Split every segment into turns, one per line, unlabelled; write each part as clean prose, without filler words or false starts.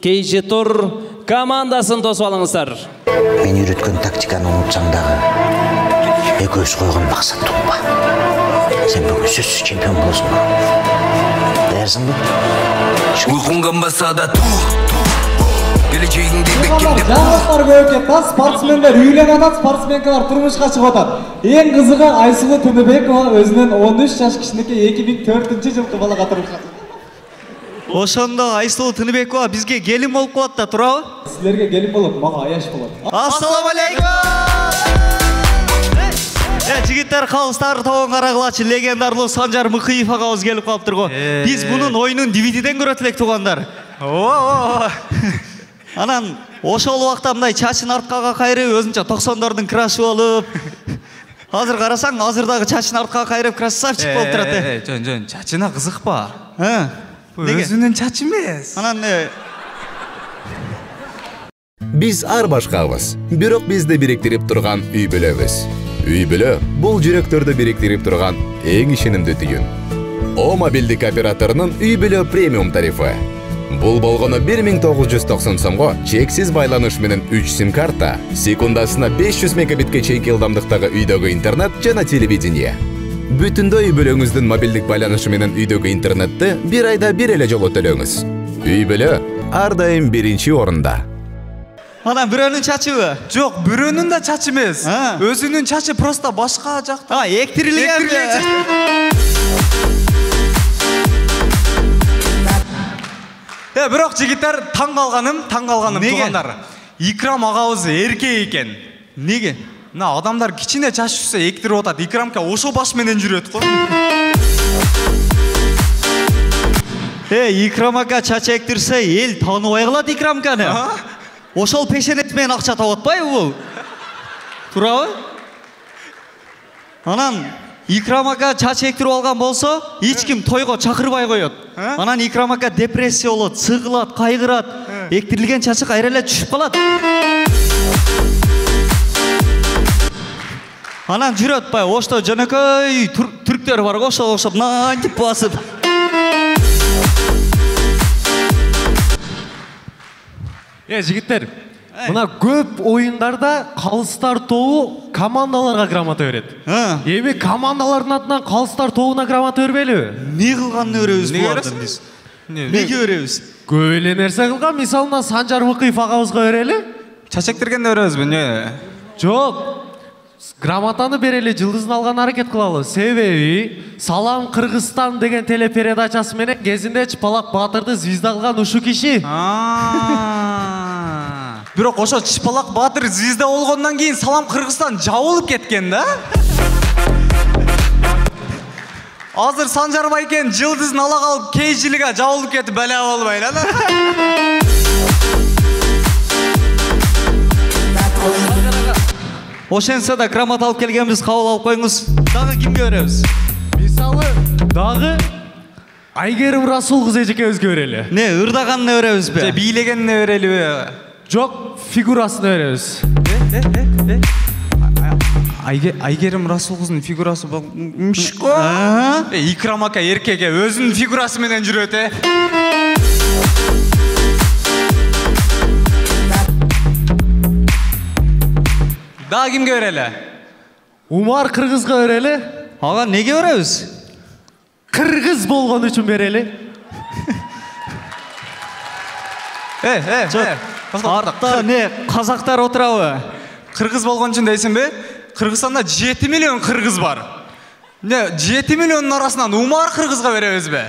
KG Тур командасын тосып алыңыздар.
Мен үйреткен тактиканы ұмытсаң дағы, екеуіс қойған мақсат туып ба. Сен бүгін сөзсіз чемпион боласың ба? Дәрсің бе?
Uyqun qanbasa da geleceğinde
beklemde Жаңылықтар көп кетті, спортсмендер үйленіп атат, спортсменкалар тұрмышқа шығып атат. Ең қызығы Айсұлу Тыныбекова өзінен 13 жаш кішінеке 2004 жылғы балаға тұрмышқа шығып.
Ошондо Айсұлу Тыныбекова бізге келін болып қалады да, турабы?
Сіздерге келін болады, мага аяш болады.
Ассалаумалейкум! Жігіттер, қалыстар тоғын қарағылачы легендарлы Санжар Мықиев ағауыз келіп қалыптыр ғой. Біз бұның ойынын DVD-ден көретілек туғандар. Анан, ошол уақытта мындай чачын артқаға қайрып, өзінше 90-дардың крашы болып. Азыр қарасаң, азырдағы чачын артқаға қайрып, красавчик болып тұрады.
Жон, чачына қызық ба?
Өзінің чачы емес. Анан,
Biz ар башқабыз, бирок бизди бириктирип турган үй бүлөбүз. Үй бүлө бул жүрөктөрдү бириктирип турган эң ишенимдүү түйүн. О мобилдик операторунун үй бүлө премиум тарифы. Бул болгону 1990 сомго чексиз байланыш менен 3 сим карта, секундасына 500 мегабитке чейинки ылдамдыктагы үйдөгү интернет жана телевидение. Бүтүндө үй бүлөңүздүн мобилдик байланышы менен үйдөгү интернетти бир айда бир эле жолу төлөңүз. Үй бүлө ар дайым биринчи орунда.
Анан бирөөнүн чачыбы?
Жок, бирөөнүн да чачы эмес. Өзүнүн чачы просто башка жакта.
Эктирилген.
Бирок жигиттер таң калганым туугандар. Икрам агабыз эркек экен.
Неге?
Мына адамдар кичине чач түшсө эктирип атат. Икрамка ошо баш менен жүрөт го.
Икрамка чач эктирсе эл тааныбай калат Икрамканы. Ошол пешенетмен акча таап атпайбы бул? Турабы? Анан Икрамка чач эктирип алган болсо, эч ким тойго чакырбай коет. Анан Икрамка депрессия болот, сыгылат, кайгырат. Эктирилген чачы кайра эле түшүп калат. Анан жүрөт бай, ошто жөнөкөй түрктөр бар го, ошого окшоп нантип басып.
Жигиттер, мына көп ойындарда калыстар тобу командаларга грамота берет. Эми командалардын атынан калыстар тобуна грамота бербейлиби?
Не кылганын өрөбүз булардын биз? Неге өрөбүз?
Көп эле нерсе кылган, мисалына Санжар Мыкыев агабызга берели.
Чачектиргенде өрөбүзбү? Не?
Жок. Грамотаны берели, жылдызын алган аракет кылалы. Себеби Салам Кыргызстан деген телепередачасы менен кезинде Чыпалак Баатырды звезда кылган ушул киши.
Бирок ошо Чыпалак Баатыр звезда болгондон кийин Салам Кыргызстан жабылып кеткен да. Азыр Санжар байкен жылдызын ала калып KG-лиге жабылып кетип бала болбойт ана.
Ошенсе да грамота алып келгенбиз, кабыл алып коюңуз. Дагы кимге беребиз?
Мисалы, дагы Айгерим Расул кыз эжекебизге берели.
Не, ырдаганына беребизби?
Же бийлегенине берелиби?
Жок, фигурасына беребиз.
Айгерим Расул кыздын фигурасы болмуш го. Икрам ака эркекке өзүнүн фигурасы менен жүрөт э. Да кимге берели?
Умар Кыргызга берели.
Ага неге беребиз?
Кыргыз болгон үчүн берели.
Артта не, казактар отурабы?
Кыргыз болгон үчүн дейсиңби? Кыргызстанда 7 миллион кыргыз бар. Не, 7 миллиондун арасынан Умар Кыргызга беребизби?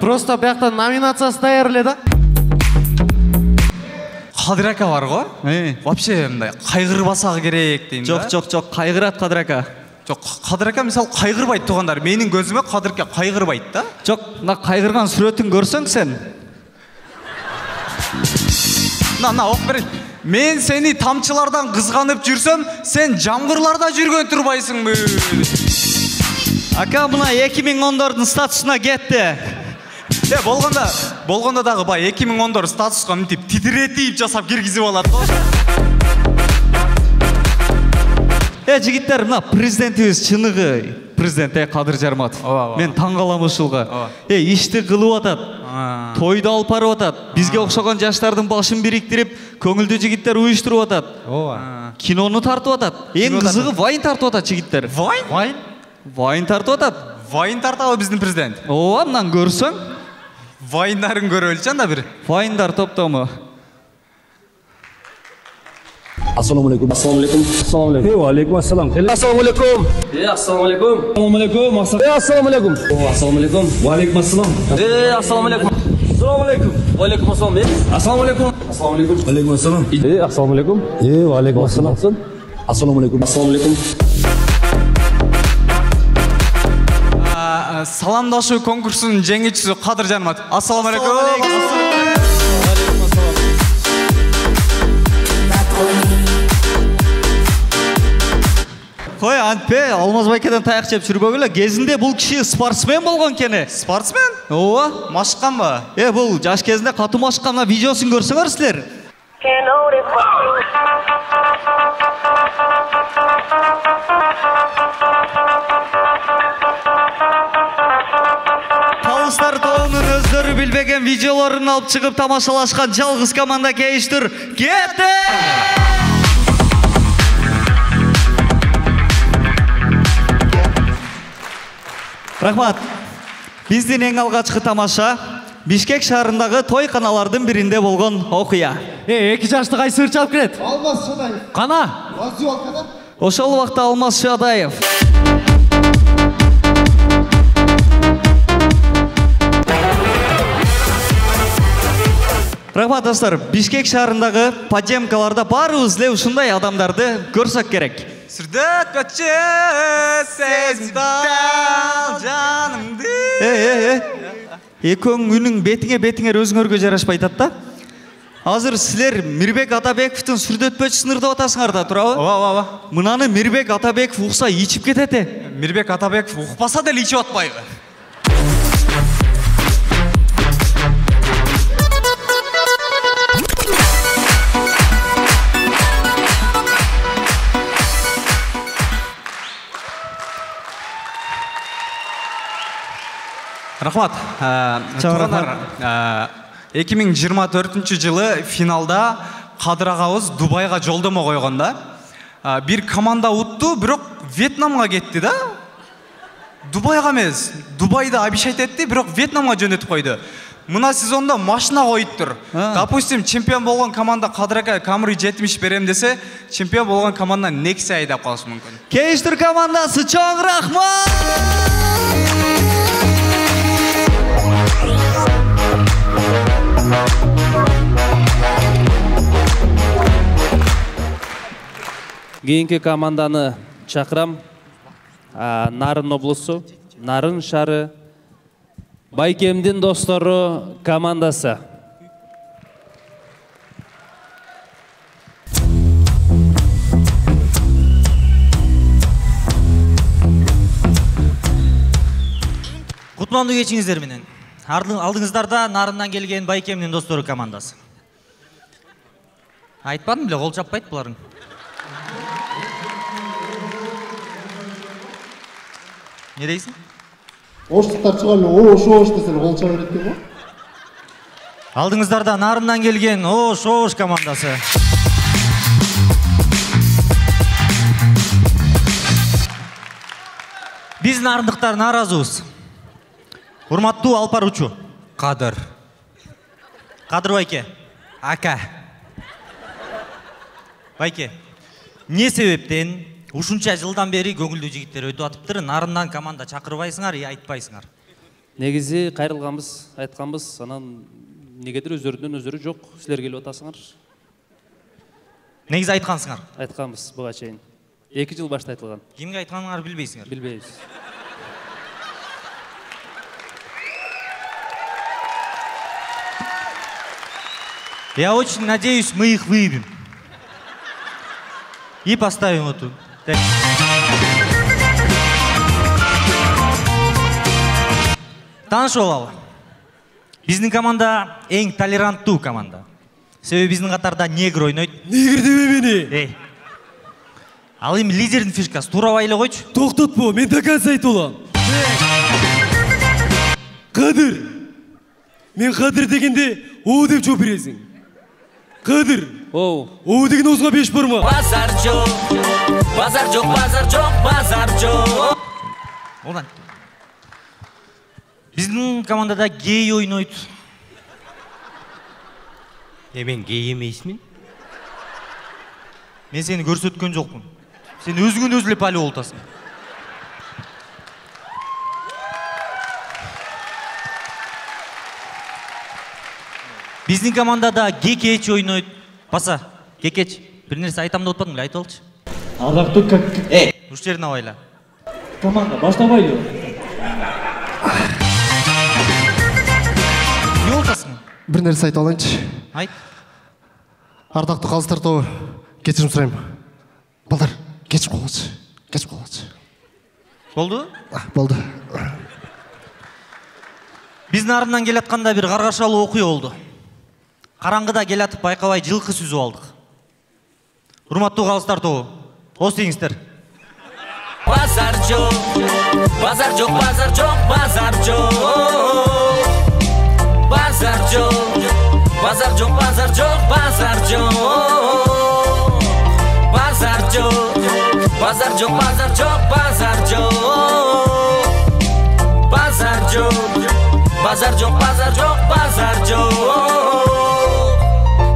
Просто бияқта номинациясы даяр эле да.
Кадырака бар го? Вообще мындай кайгырбасак керек дейм да.
Жок, кайгырат Кадырака.
Жок, Кадырака мисал кайгырбайт туугандар. Менин көзүмө Кадырака кайгырбайт да.
Жок, мына кайгырган сүрөтүн көрсөң сен.
На, ок бер. Мен сени тамчылардан кызганып жүрсөм, сен жамгырларда жүргөн турбайсыңбы?
Ака мына 2014-дун статусуна кетти.
Болгондо дагы бай 2014 статуска мынтип титиретип жасап киргизип алат го.
Жигиттер, мына президентибиз чыныгы президент Кадыр Жарматов. Мен таң қаламын ушулга. Ишти кылып атат. Тойду алып барып атат. Бизге окшогон жаштардын башын бириктирип, көңүлдүү жигиттер уюштуруп атат. Кинону тартып атат. Эң кызыгы вайн тартып атат жигиттер.
Вайн?
Вайн тартып атат.
Вайн тартабы биздин президент?
Ооба, мынаны көрсөң.
Вайндарын көрөлчү анда бир.
Вайндар топтому.
Assalamu alaikum. Assalamu alaikum. Assalamu alaikum. Wa alaikum assalam. Assalamu alaikum.
Assalomu alaykum. Assalomu alaykum.
Assalamu alaikum.
Assalomu alaykum.
Wa alaikum assalam.
Assalomu alaykum. Assalomu alaykum. Va alaykum assalom. Assalomu alaykum. Assalomu alaykum.
Wa alaikum assalam.
Assalomu alaykum.
Wa alaikum assalam. Assalamu alaikum. Assalamu alaikum.
Саламдашуу конкурсунун жеңүүчүсү Кадыр Жарматов. Ассаламу алейкум.
Кой, Антпе, Алмаз Байкеден таяк жеп жүрбөгүлө. Кезинде бул киши спортсмен болгон кене.
Спортсмен?
Ооба.
Машыкканбы?
Бул жаш кезинде катуу машыккан видеосун көрсөңөр силер. Калыстар тобунун өздөрү билбеген видеолорун алып чыгып тамашалашкан жалгыз команда Кейштур. Кетти! Рахмат. Биздин эң алгачкы тамаша Бишкек шаарындагы той каналардын биринде болгон окуя.
Эки жаштык кайсы ырчы алып келет?
Алмаз Шадаев.
Кана?
Ошол убакта Алмаз Шадаев. Рахмат достор, Бишкек шаарындагы подземкаларда барыбыз эле ушундай адамдарды көрсөк керек.
Сүрдөт бөтчө сезимдал жанымды.
Экөөң үнүң бетиңер өзүңөргө жарашпай атат да. Азыр силер Мирбек Атабековдун сүрдөтпөчүсүн ырдап атасыңар да, туурабы?
Ооба.
Мынаны Мирбек Атабеков укса ичип кетет.
Мирбек Атабеков укпаса деле ичип атпайбы? Рахмат. 2024 жылы финалда Кадыр агабыз Дубайга жолдомо койгонда. Бир команда утту, бирок Вьетнамга кетти да. Дубайга эмес, Дубайда обещать этти, бирок Вьетнамга жөнөтүп койду. Мына сезонда машина коюптур. Допустим, чемпион болгон команда Кадыр ака Camry 70 берем десе, чемпион болгон команда Nexia айдап калышы мүмкүн.
Кейштур командасы чоң рахмат!
Кийинки команданы чакырам. Нарын облусу, Нарын шары Байкемдин достору командасы.
Кутмандуу кечиңиздер менен. Алдыңыздарда Нарындан келген Байкемдин достору командасы. Айтпадым беле, кол чаппайт буларың. Не дейсің?
Оштықтар чыгалы, ош десең кол чаба берет деп го?
Алдыңыздарда Нарындан келген ош командасы. Биз нарындыктар нааразыбыз. Урматтуу алпар учу.
Кадыр.
Кадыр Байке.
Ака.
Байке. Не себептен ушунча жылдан бери көңүлдүү жигиттер өтүп атыптыр. Нарындан команда чакырбайсыңар, айтпайсыңар.
Негизи кайрылганбыз, айтканбыз, анан негедир өздөрүнөн өздөрү жок, силер келип атасыңар.
Негизи айткансыңар.
Айтканбыз буга чейин. 2 жыл башта айтылган.
Кимге айтканыңар билбейсиңер?
Билбейбиз.
Я очень надеюсь, мы их выявим. И поставим вот тут. Таныш болалы. Биздин команда эң толеранттуу команда. Себеби биздин катарда негр ойнойт.
Негр деме мени.
Ал эми лидердин фишкасы туурабай эле койчу.
Токтотпо, мен до конца айтып алам. Кадыр. Мен Кадыр дегенде о деп жооп бересиң. Кадыр.
О
деген оозуңа 5 барма.
Базар жок, базар жок, базар жок, базар жок.
Одан. Биздин командада гей ойнойт.
Мен гей эмесмин.
Мен сени көрсөткөн жокмун. Сен өзүңөн өзү эле пали болтасың. Биздин командада Гекеч ойнойт. Баса, Гекеч, бир нерсе айтам деп атпадың эле, айтып алчы.
Ардактуу
Уш жерин абайла.
команда баштабайлы.
Эмне болтасың?
Бир нерсе айтып алайынчы.
Айт.
Ардактуу калыстар тобу, кечирим сурайм. Балдар, кечип калгычы.
Болду?
Болду.
Биздин арымдан келатканда бир каргашалуу окуя болду. Караңгыда келатып байкабай жылкы сүзүп алдык. Урматтуу калыстар тобу, ооз тийиңиздер.
Базар жок, базар жок, базар жок, базар жок. Базар жок, базар жок, базар жок, базар жок. Базар жок, базар жок, базар жок, базар жок. Базар жок, базар жок, базар жок, базар жок.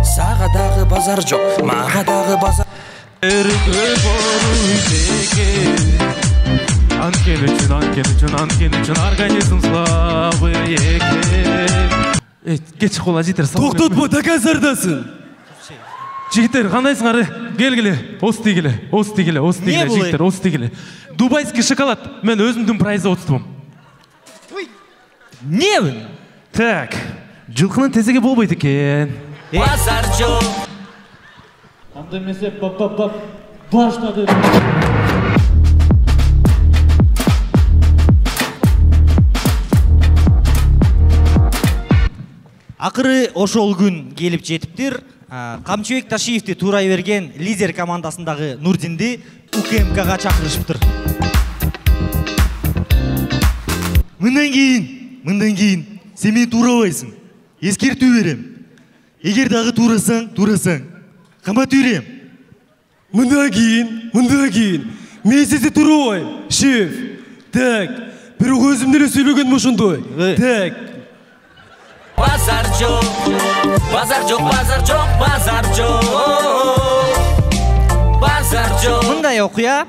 Сага дагы базар жок, мага дагы базар.
Анкен үчүн организм слабый экен. Кеч кола житер.
Токтотпо, до концардасың.
Жигиттер, кандайсыңар? Келгиле, ооз тийгиле, жигиттер, ооз тийгиле. Дубайский шоколад, мен өзүмдүн прайзы отуптум.
Не бул?
Так, жылкынын тезеги болбойт экен.
Базар жок.
Анда эмесе баштады.
Акыры ошол күн келип жетиптир. Камчыбек Ташиевди туурай берген лидер командасындагы Нурдинди УКМКга чакырышыптыр. Мындан кийин сен мени туурабайсың. Эскертүү берем. Эгер дагы туурасаң, камап берем.
Мындан кийин мен сени туурабайм, шеф. Так, бирок өзүм деле сүйлөгөнүм ошондой. Так.
Базар жок, базар жок, базар жок, базар жок. Базар жок.
Мындай окуя.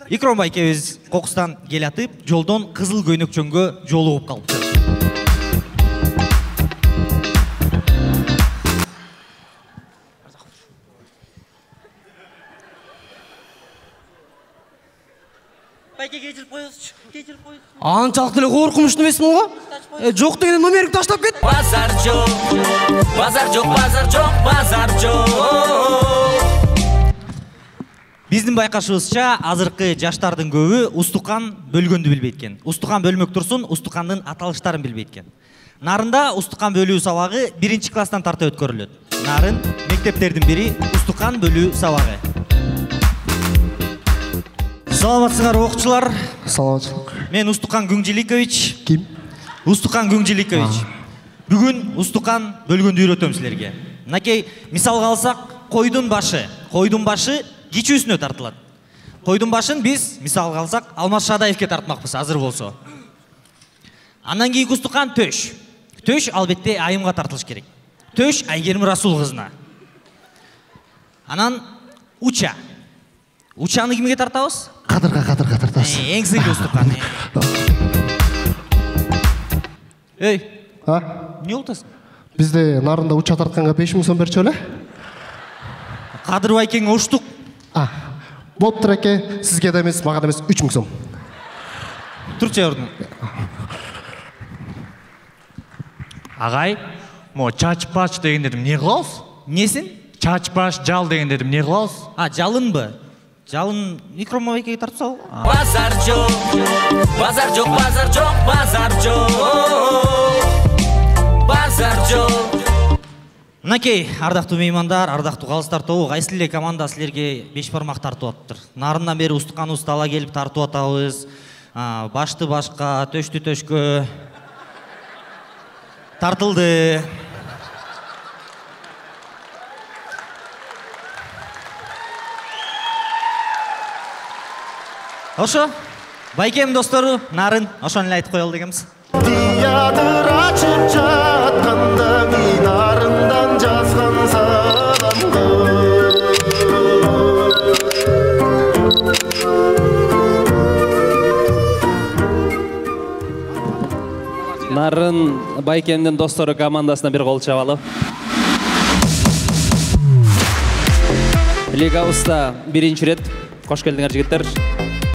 Икромбай экебиз кокустан келатып, жолдон кызыл көйнөкчөнгө жолугуп калыптыр.
Анчалык деле коркунучтуу эмесмин го? Жок дегенде номериңди таштап кет.
Базар жок, базар жок, базар жок, базар жок.
Биздин байкашыбызча азыркы жаштардын көбү устукан бөлгөндү билбейт экен. Устукан бөлмөк турсун, устукандын аталыштарын билбейт экен. Нарында устукан бөлүү сабагы 1 класстан тарта өткөрүлөт. Нарын мектептердин бири устукан бөлүү сабагы. Саламатсыңар окуучулар.
Саламатчылык.
Мен Устукан Күңжиликович.
Ким?
Устукан Күңжиликович. Бүгүн устукан бөлгөндү үйрөтөм силерге. Мынакей мисалга алсак, койдун башы кичүүсүнө тартылат. Койдун башын биз мисалга алсак Алмаз Шадаевке тартмакпыз, азыр болсо. Андан кийинки устукан төш. Төш албетте айымга тартылыш керек. Төш Айгерим Расул кызына. Анан уча. Учаны кимге тартабыз?
Кадырга тартабыз.
Эң сыйгы устукан. Эй, эмне болтасың?
Бизде нарында уча тартканга 5000 сом берчү эле.
Кадыр байкеңе уштук.
Болуптур эке, сизге да эмес, мага да эмес 3000 сом.
Турчу ордун.
Агай, мо чач-пач деген дедим, эмне кылабыз?
Эмнесин?
Чач-паш, жал деген дедим, эмне кылабыз?
Жалынбы? Жалын микрофон байкеге тартып сал.
Базар жок, базар жок, базар жок, базар жок. Базар жок.
Мынакей, ардактуу меймандар, ардактуу калыстар тобу, кайсы эле команда силерге 5 бармак тартып атыптыр. Нарындан бери устукан устала келип тартып атабыз. Башты башка, төштү төшкө тартылды. Ошо, байкем достору, нарын, ошону эле айтып коелу дегенбиз.
Диядыр ачып жатканда мен арындан жазган саламды.
Нарын байкемдин достору командасына бир кол чабалы. Лигабызда биринчи рет кош келдиңер жигиттер.